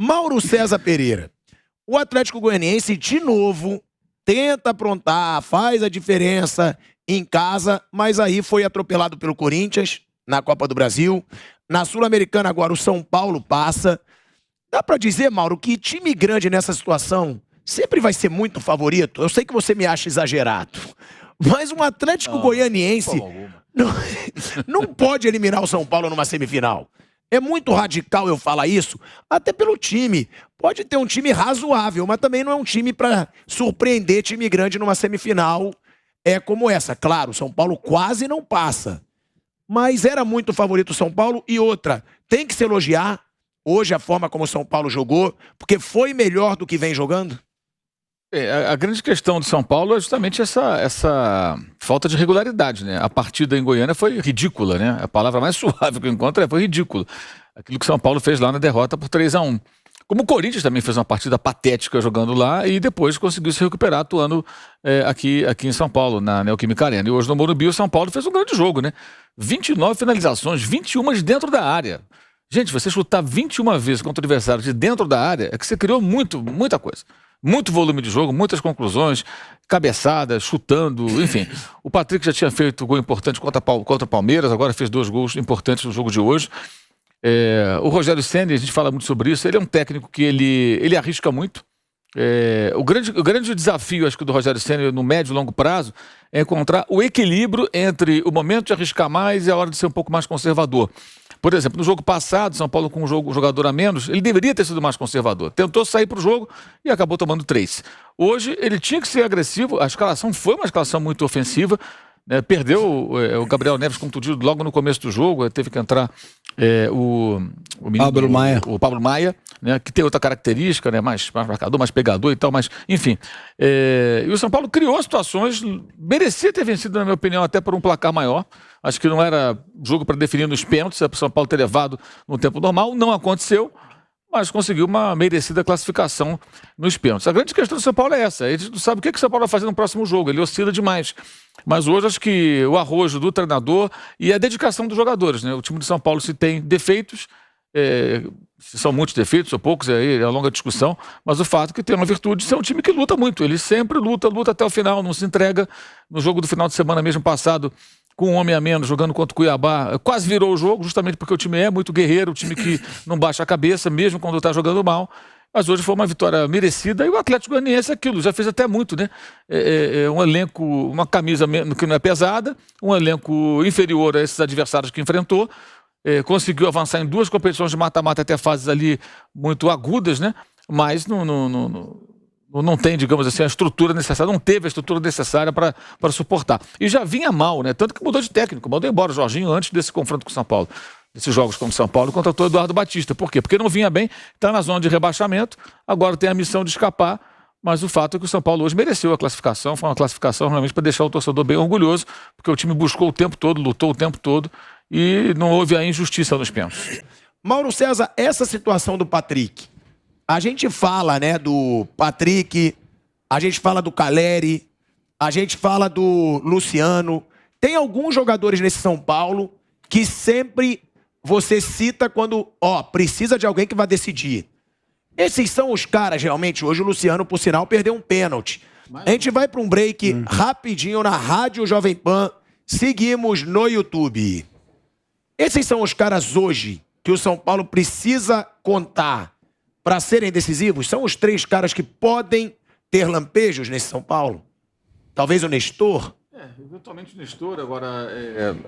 Mauro César Pereira. O Atlético Goianiense, de novo, tenta aprontar, faz a diferença em casa, mas aí foi atropelado pelo Corinthians na Copa do Brasil. Na Sul-Americana agora o São Paulo passa. Dá pra dizer, Mauro, que time grande nessa situação sempre vai ser muito favorito? Eu sei que você me acha exagerado, mas um Atlético Goianiense não pode eliminar o São Paulo numa semifinal. É muito radical eu falar isso, até pelo time. Pode ter um time razoável, mas também não é um time para surpreender time grande numa semifinal como essa. Claro, o São Paulo quase não passa, mas era muito favorito o São Paulo. E outra, tem que se elogiar hoje a forma como o São Paulo jogou, porque foi melhor do que vem jogando. A grande questão do São Paulo é justamente essa falta de regularidade, né? A partida em Goiânia foi ridícula, né? A palavra mais suave que eu encontro foi ridículo. Aquilo que o São Paulo fez lá na derrota por 3-1. Como o Corinthians também fez uma partida patética jogando lá e depois conseguiu se recuperar atuando aqui em São Paulo, na Neoquímica Arena. E hoje no Morumbi o São Paulo fez um grande jogo, né? 29 finalizações, 21 de dentro da área. Gente, você chutar 21 vezes contra o adversário de dentro da área é que você criou muita coisa. Muito volume de jogo, muitas conclusões, cabeçadas, chutando, enfim. O Patrick já tinha feito gol importante contra o Palmeiras, agora fez 2 gols importantes no jogo de hoje. O Rogério Ceni, a gente fala muito sobre isso, ele é um técnico que ele arrisca muito. O grande desafio, acho que do Rogério Ceni no médio e longo prazo é encontrar o equilíbrio entre o momento de arriscar mais e a hora de ser um pouco mais conservador. Por exemplo, no jogo passado, São Paulo com um jogador a menos, ele deveria ter sido mais conservador. Tentou sair para o jogo e acabou tomando 3. Hoje, ele tinha que ser agressivo. A escalação foi uma escalação muito ofensiva. Né? Perdeu o Gabriel Neves contundido logo no começo do jogo. Teve que entrar o Pablo Maia, né? Que tem outra característica, né? mais marcador, mais pegador e tal. Mas, enfim. E o São Paulo criou situações, merecia ter vencido, na minha opinião, até por um placar maior. Acho que não era jogo para definir nos pênaltis, para o São Paulo ter levado no tempo normal. Não aconteceu, mas conseguiu uma merecida classificação nos pênaltis. A grande questão do São Paulo é essa. A gente não sabe o que o São Paulo vai fazer no próximo jogo. Ele oscila demais. Mas hoje acho que o arrojo do treinador e a dedicação dos jogadores, né? O time de São Paulo, se tem defeitos, se são muitos defeitos ou poucos, aí é uma longa discussão, mas o fato é que tem uma virtude de ser um time que luta muito. Ele sempre luta até o final, não se entrega. No jogo do final de semana mesmo passado, com um homem a menos, jogando contra o Cuiabá, quase virou o jogo, justamente porque o time é muito guerreiro, o time que não baixa a cabeça, mesmo quando está jogando mal. Mas hoje foi uma vitória merecida e o Atlético Goianiense é aquilo, já fez até muito, né? Um elenco, uma camisa que não é pesada, um elenco inferior a esses adversários que enfrentou, conseguiu avançar em 2 competições de mata-mata até fases ali muito agudas, né? Mas não tem, digamos assim, a estrutura necessária, não teve a estrutura necessária para suportar. E já vinha mal, né? Tanto que mudou de técnico, mandou embora o Jorginho antes desse confronto com o São Paulo. Desses jogos contra o São Paulo, contratou o Eduardo Batista. Por quê? Porque não vinha bem, está na zona de rebaixamento, agora tem a missão de escapar, mas o fato é que o São Paulo hoje mereceu a classificação, foi uma classificação realmente para deixar o torcedor bem orgulhoso, porque o time buscou o tempo todo, lutou o tempo todo e não houve a injustiça nos pênaltis. Mauro César, essa situação do Patrick, a gente fala, né, do Patrick, a gente fala do Caleri, a gente fala do Luciano. Tem alguns jogadores nesse São Paulo que sempre você cita quando, precisa de alguém que vai decidir. Esses são os caras, realmente. Hoje o Luciano, por sinal, perdeu um pênalti. A gente vai para um break rapidinho na Rádio Jovem Pan. Seguimos no YouTube. Esses são os caras hoje que o São Paulo precisa contar para serem decisivos? São os 3 caras que podem ter lampejos nesse São Paulo? Talvez o Nestor? Eventualmente o Nestor. Agora,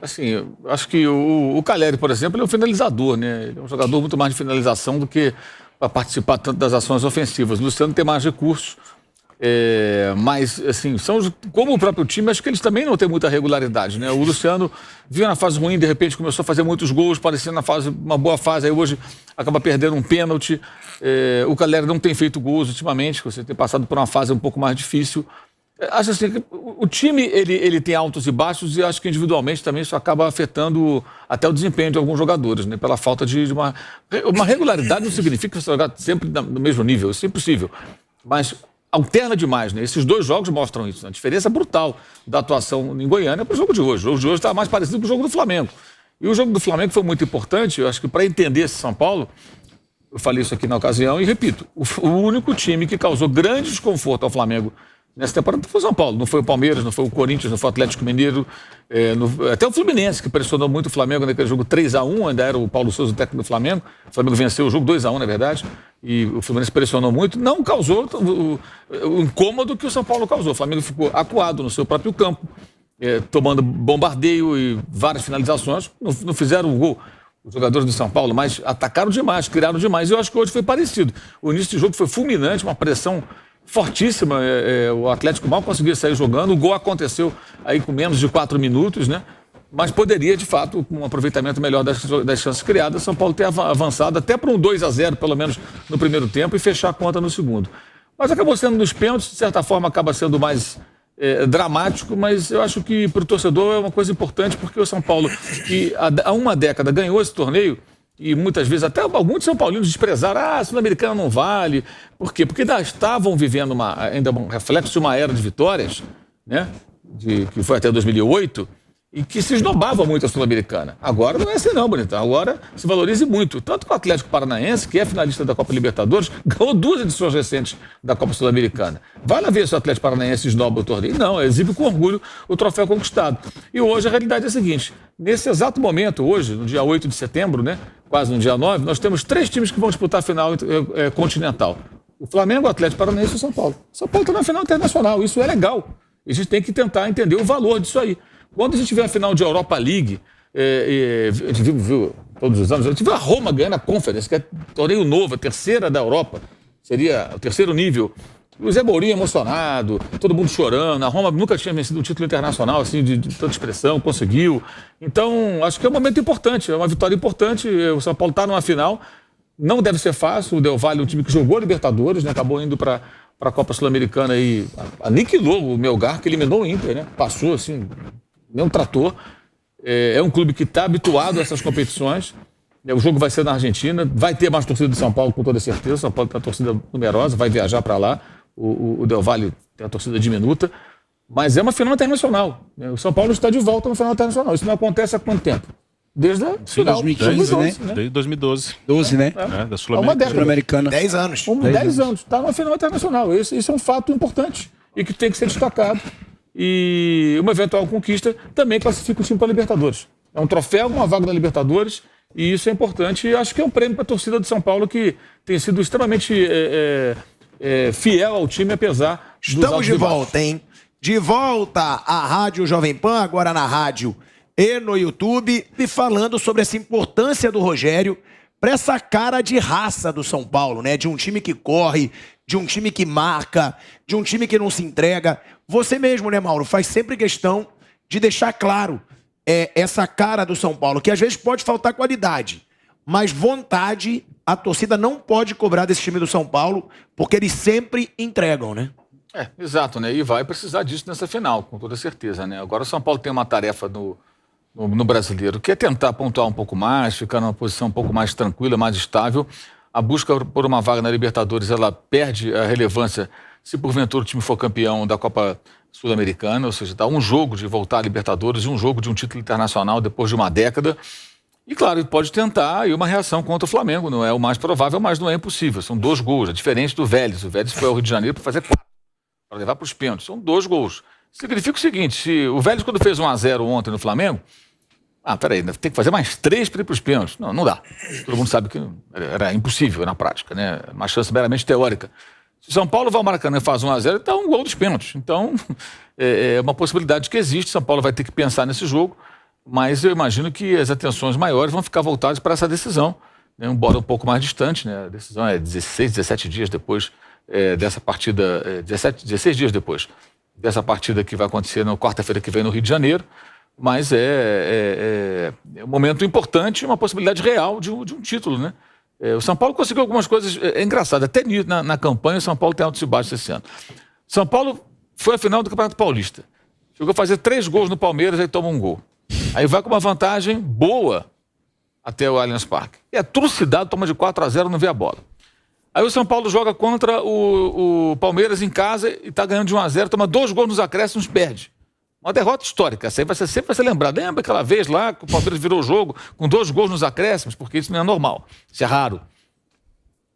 assim, acho que o Caleri, por exemplo, ele é um finalizador, né? Ele é um jogador muito mais de finalização do que para participar tanto das ações ofensivas. O Luciano tem mais recursos, mas, assim, como o próprio time, acho que eles também não têm muita regularidade, né? O Luciano viu na fase ruim, de repente começou a fazer muitos gols, parecendo uma boa fase, aí hoje acaba perdendo um pênalti. O Caleri não tem feito gols ultimamente, você tem passado por uma fase um pouco mais difícil. Acho assim que o time ele tem altos e baixos e acho que individualmente também isso acaba afetando até o desempenho de alguns jogadores, né? Pela falta de uma regularidade. Não significa que você jogar sempre no mesmo nível, isso é impossível, mas alterna demais, né? Esses 2 jogos mostram isso, né? A diferença brutal da atuação em Goiânia para o jogo de hoje. O jogo de hoje está mais parecido com o jogo do Flamengo. E o jogo do Flamengo foi muito importante, eu acho que para entender esse São Paulo, Eu falei isso aqui na ocasião e repito, o único time que causou grande desconforto ao Flamengo nessa temporada foi o São Paulo. Não foi o Palmeiras, não foi o Corinthians, não foi o Atlético Mineiro, até o Fluminense, que pressionou muito o Flamengo naquele jogo 3-1, ainda era o Paulo Souza o técnico do Flamengo. O Flamengo venceu o jogo 2-1, na verdade, e o Fluminense pressionou muito. Não causou o incômodo que o São Paulo causou. O Flamengo ficou acuado no seu próprio campo, tomando bombardeio e várias finalizações. Não fizeram o gol os jogadores do São Paulo, mas atacaram demais, criaram demais. E eu acho que hoje foi parecido. O início do jogo foi fulminante, uma pressão fortíssima, o Atlético mal conseguia sair jogando, o gol aconteceu aí com menos de 4 minutos, né? Mas poderia, de fato, com um aproveitamento melhor das chances criadas, São Paulo ter avançado até para um 2-0, pelo menos no primeiro tempo, e fechar a conta no segundo. Mas acabou sendo nos pênaltis, de certa forma acaba sendo mais dramático, mas eu acho que para o torcedor é uma coisa importante, porque o São Paulo, que há uma década ganhou esse torneio, e muitas vezes até alguns São Paulinos desprezaram, a Sul-Americana não vale. Por quê? Porque ainda estavam vivendo ainda um reflexo de uma era de vitórias, né? Que foi até 2008, e que se esnobava muito a Sul-Americana. Agora não é assim não, bonitão. Agora se valorize muito. Tanto que o Atlético Paranaense, que é finalista da Copa Libertadores, ganhou 2 edições recentes da Copa Sul-Americana. Vai lá ver se o Atlético Paranaense esnoba o torneio. Não, exibe com orgulho o troféu conquistado. E hoje a realidade é a seguinte, nesse exato momento, hoje, no dia 8 de setembro, né, quase no dia 9, nós temos 3 times que vão disputar a final continental. O Flamengo, o Atlético Paranaense e o São Paulo. O São Paulo está na final internacional, isso é legal. A gente tem que tentar entender o valor disso aí. Quando a gente vê a final de Europa League, a gente viu todos os anos, a gente viu a Roma ganhando a Conference, que é torneio novo, a terceira da Europa, seria o terceiro nível. O Zé Mourinho emocionado, todo mundo chorando, a Roma nunca tinha vencido um título internacional assim, de tanta expressão, conseguiu. Então, acho que é um momento importante, é uma vitória importante, o São Paulo está numa final, não deve ser fácil, o Del Valle é um time que jogou Libertadores, né, acabou indo para a Copa Sul-Americana e aniquilou o Melgar, que eliminou o Inter, né, passou assim... nem um trator, é um clube que está habituado a essas competições, o jogo vai ser na Argentina, vai ter mais torcida de São Paulo com toda certeza, São Paulo tem uma torcida numerosa, vai viajar para lá, o Del Valle tem a torcida diminuta, mas é uma final internacional, o São Paulo está de volta na final internacional, isso não acontece há quanto tempo? Desde a final, 2015, né? Desde 2012. 12, né? Da Sul-Americana. 10 anos. 10 anos, está numa final internacional, isso é um fato importante e que tem que ser destacado. E uma eventual conquista também classifica o time para a Libertadores. É um troféu, uma vaga na Libertadores, e isso é importante. E acho que é um prêmio para a torcida de São Paulo, que tem sido extremamente fiel ao time, apesar dos Estamos de volta, hein? De volta à Rádio Jovem Pan, agora na rádio e no YouTube, e falando sobre essa importância do Rogério para essa cara de raça do São Paulo, né? De um time que corre, de um time que marca, de um time que não se entrega. Você mesmo, né, Mauro, faz sempre questão de deixar claro essa cara do São Paulo, que às vezes pode faltar qualidade, mas vontade a torcida não pode cobrar desse time do São Paulo, porque eles sempre entregam, né? Exato, né? E vai precisar disso nessa final, com toda certeza, né? Agora o São Paulo tem uma tarefa no Brasileiro, que é tentar pontuar um pouco mais, ficar numa posição um pouco mais tranquila, mais estável. A busca por uma vaga na Libertadores, ela perde a relevância se porventura o time for campeão da Copa Sul-Americana, ou seja, dá um jogo de voltar à Libertadores e um jogo de um título internacional depois de uma década. E claro, ele pode tentar aí uma reação contra o Flamengo, não é o mais provável, mas não é impossível. São 2 gols, é diferente do Vélez. O Vélez foi ao Rio de Janeiro para fazer 4, para levar para os pênaltis. São 2 gols. Significa o seguinte, se o Vélez quando fez 1-0 ontem no Flamengo, peraí, tem que fazer mais 3 para ir para os pênaltis. Não dá. Todo mundo sabe que era impossível na prática, né? Uma chance meramente teórica. Se o São Paulo vai ao Maracanã e faz 1-0, então é um gol dos pênaltis. Então, é uma possibilidade que existe. São Paulo vai ter que pensar nesse jogo, mas eu imagino que as atenções maiores vão ficar voltadas para essa decisão, né? Embora um pouco mais distante, né? A decisão é 16, 17 dias depois dessa partida, 16 dias depois dessa partida que vai acontecer na quarta-feira que vem no Rio de Janeiro. Mas é um momento importante, uma possibilidade real de um título, né? O São Paulo conseguiu algumas coisas engraçadas, até na campanha o São Paulo tem altos e baixos esse ano. São Paulo foi à final do Campeonato Paulista, chegou a fazer 3 gols no Palmeiras, aí toma um gol. Aí vai com uma vantagem boa até o Allianz Parque. E é trucidado, toma de 4-0, não vê a bola. Aí o São Paulo joga contra o Palmeiras em casa e está ganhando de 1-0, toma 2 gols nos acréscimos, perde. Uma derrota histórica, essa aí sempre vai ser lembrada. Lembra aquela vez lá que o Palmeiras virou o jogo com 2 gols nos acréscimos? Porque isso não é normal, isso é raro.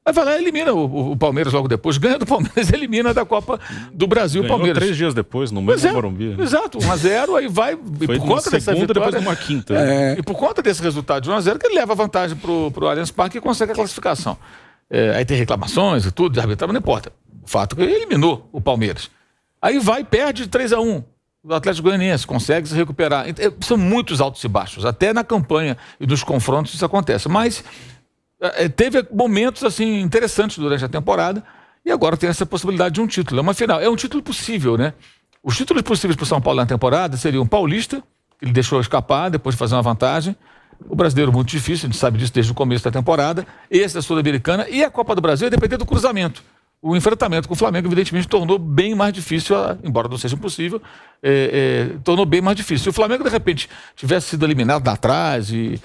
Aí vai lá e elimina o Palmeiras logo depois, ganha do Palmeiras, elimina da Copa do Brasil o Palmeiras. 3 dias depois, no mesmo Morumbi. Exato, 1-0, aí vai, e por conta dessa vitória... depois uma quinta. E por conta desse resultado de 1-0, que ele leva vantagem pro Allianz Parque e consegue a classificação. Aí tem reclamações e tudo, de arbitragem, não importa. O fato é que ele eliminou o Palmeiras. Aí vai e perde 3-1. O Atlético Goianiense consegue se recuperar. São muitos altos e baixos. Até na campanha e nos confrontos isso acontece. Mas teve momentos assim interessantes durante a temporada e agora tem essa possibilidade de um título. É uma final. É um título possível, né? Os títulos possíveis para o São Paulo na temporada seriam o Paulista, que ele deixou escapar depois de fazer uma vantagem. O Brasileiro muito difícil, a gente sabe disso desde o começo da temporada. Esse da Sul-Americana e a Copa do Brasil, dependendo do cruzamento. O enfrentamento com o Flamengo, evidentemente, tornou bem mais difícil, embora não seja impossível, tornou bem mais difícil. Se o Flamengo, de repente, tivesse sido eliminado lá atrás e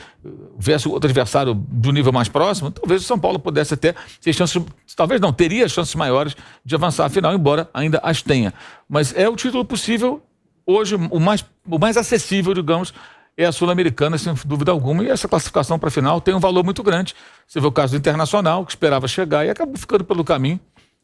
tivesse outro adversário de um nível mais próximo, talvez o São Paulo pudesse até ter chances, talvez não, teria chances maiores de avançar à final, embora ainda as tenha. Mas é o título possível, hoje, o mais acessível, digamos, é a Sul-Americana, sem dúvida alguma, e essa classificação para a final tem um valor muito grande. Você vê o caso do Internacional, que esperava chegar e acabou ficando pelo caminho,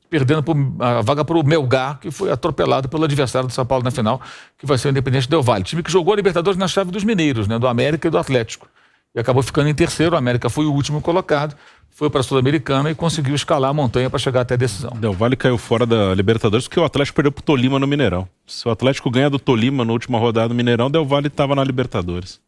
perdendo a vaga para o Melgar, que foi atropelado pelo adversário do São Paulo na final, que vai ser o Independente Del Valle. Time que jogou a Libertadores na chave dos mineiros, né, do América e do Atlético. E acabou ficando em terceiro. O América foi o último colocado, foi para a Sul-Americana e conseguiu escalar a montanha para chegar até a decisão. Del Valle caiu fora da Libertadores porque o Atlético perdeu para o Tolima no Mineirão. Se o Atlético ganha do Tolima na última rodada do Mineirão, Del Valle estava na Libertadores.